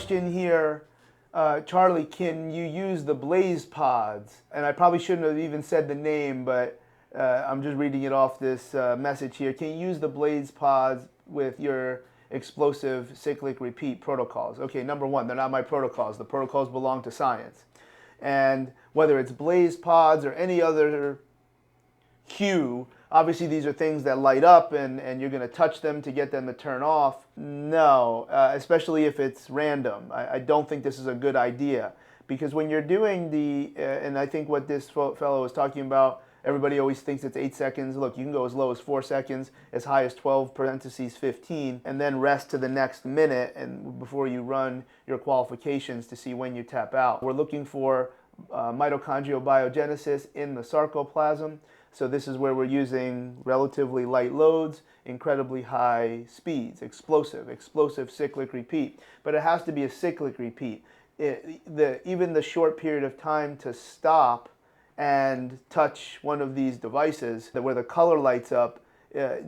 question here, Charlie, can you use the Blaze pods? And I probably shouldn't have even said the name, but I'm just reading it off this message here. Can you use the Blaze pods with your explosive cyclic repeat protocols? Okay, number one, they're not my protocols. The protocols belong to science. And whether it's Blaze pods or any other cue, obviously these are things that light up and you're going to touch them to get them to turn off. No, especially if it's random. I don't think this is a good idea, because when you're doing and I think what this fellow was talking about, everybody always thinks it's 8 seconds. Look, you can go as low as 4 seconds, as high as 12 parentheses 15, and then rest to the next minute and before you run your qualifications to see when you tap out. We're looking for mitochondrial biogenesis in the sarcoplasm. So this is where we're using relatively light loads, incredibly high speeds, explosive cyclic repeat. But it has to be a cyclic repeat. Even the short period of time to stop and touch one of these devices where the color lights up, it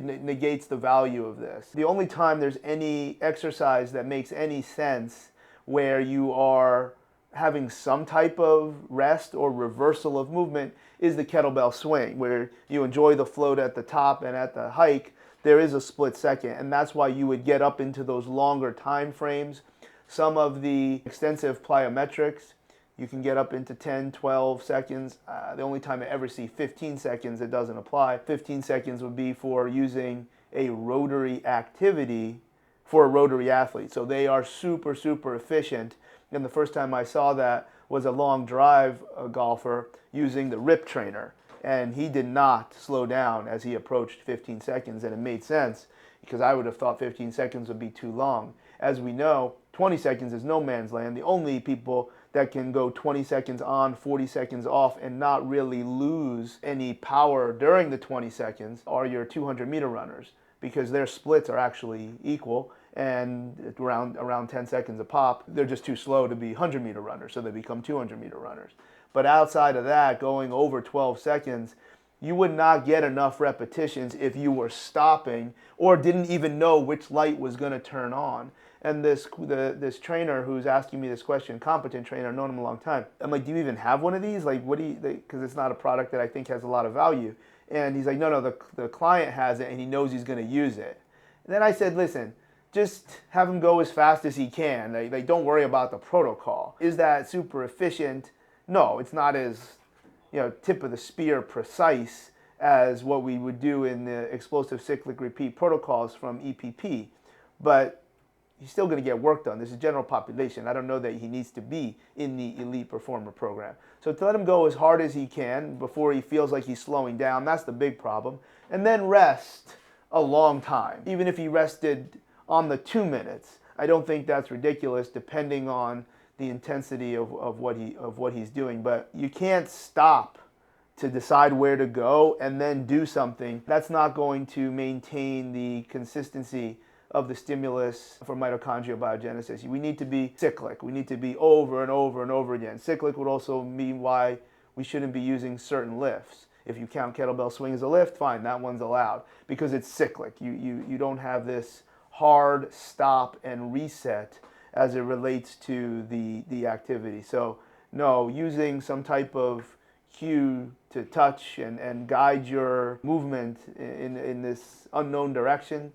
negates the value of this. The only time there's any exercise that makes any sense where you are having some type of rest or reversal of movement is the kettlebell swing, where you enjoy the float at the top, and at the hike there is a split second, and that's why you would get up into those longer time frames. Some of the extensive plyometrics, you can get up into 10, 12 seconds. The only time I ever see 15 seconds, it doesn't apply. 15 seconds would be for using a rotary activity for a rotary athlete. So they are super, super efficient. And the first time I saw that was a long drive golfer using the RIP trainer. And he did not slow down as he approached 15 seconds. And it made sense, because I would have thought 15 seconds would be too long. As we know, 20 seconds is no man's land. The only people that can go 20 seconds on, 40 seconds off, and not really lose any power during the 20 seconds are your 200-meter runners, because their splits are actually equal, and around 10 seconds a pop. They're just too slow to be 100-meter runners, so they become 200-meter runners. But outside of that, going over 12 seconds, you would not get enough repetitions if you were stopping or didn't even know which light was going to turn on. And this trainer who's asking me this question, competent trainer, I've known him a long time. I'm like, do you even have one of these? Like, what do you, because it's not a product that I think has a lot of value. And he's like, no, the client has it and he knows he's going to use it. And then I said, listen, just have him go as fast as he can. Don't worry about the protocol. Is that super efficient? No, it's not as, tip of the spear precise as what we would do in the explosive cyclic repeat protocols from EPP. But he's still going to get work done. This is general population. I don't know that he needs to be in the elite performer program. So to let him go as hard as he can before he feels like he's slowing down, that's the big problem. And then rest a long time. Even if he rested on the 2 minutes, I don't think that's ridiculous, depending on the intensity of what he's doing. But you can't stop to decide where to go and then do something. That's not going to maintain the consistency of the stimulus for mitochondrial biogenesis. We need to be cyclic. We need to be over and over and over again. Cyclic would also mean why we shouldn't be using certain lifts. If you count kettlebell swing as a lift, fine, that one's allowed, because it's cyclic. You don't have this hard stop and reset as it relates to the activity. So no, using some type of cue to touch and guide your movement in this unknown direction.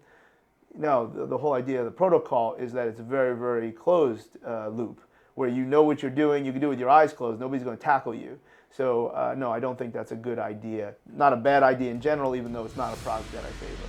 No, the whole idea of the protocol is that it's a very, very closed loop, where you know what you're doing, you can do it with your eyes closed, nobody's going to tackle you. So no, I don't think that's a good idea. Not a bad idea in general, even though it's not a product that I favor.